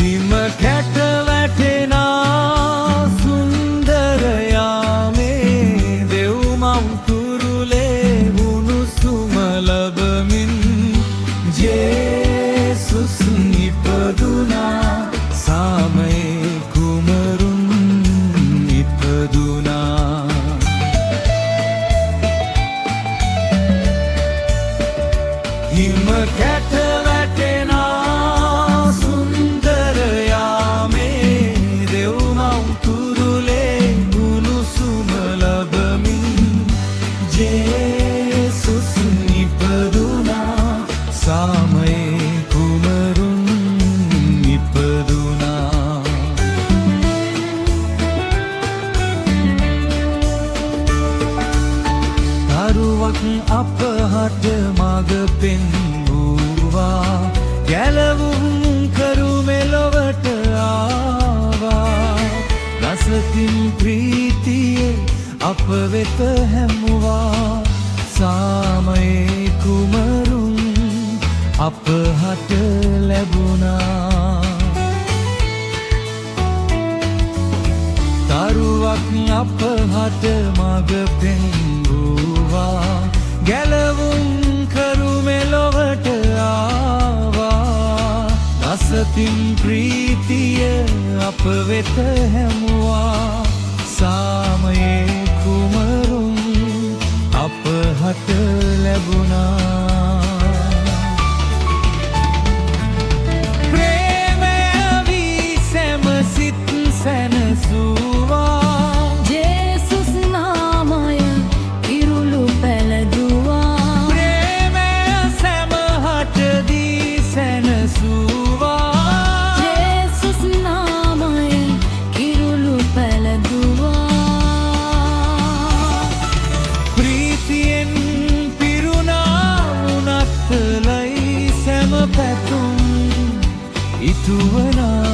හිම කැට වැටෙනා සුන්දර යාමේ දෙව් මව් තුරුලේ උණුසුම ලබමින් ජේසුස් නිපදුනා සාමයේ කුමරුන් නිපදුනා හිම කැට වැටෙනා සුන්දර යාමේ දෙව් මව් තුරුලේ උණුසුම ලබමින් ජේසුස් නිපදුනා සාමයේ කුමරුන් නිපදුනා දරුවක් අපහට මඟ පෙන්වුවා ගැලවුම් කරු මෙලොවට ආවා රසතින් ප්‍රීතියේ අප වෙත හැමුවා සාමයේ කුමරුන් අපහට ලැබුණා දරුවක් අපහට මඟ පෙන්වුවා ගැලවුම් කරු මෙලොවට ආවා රසතින් ප්‍රීතිය අප වෙත හැමුවා සාමයේ කුමරුන් අපහට ලැබුණා ප්‍රේමය වී සැම සිත් සැනසුවා ජේසුස් නාමය ඉරුළු පැළදුවා ප්‍රේමය සැමහට දී සැනසුවා ජේසුස් නාමය ඉරුළු පැළදුවා ප්‍රීතියෙන් පිරුණා උනත් ලයි සැම පැතුම් ඉතුවනා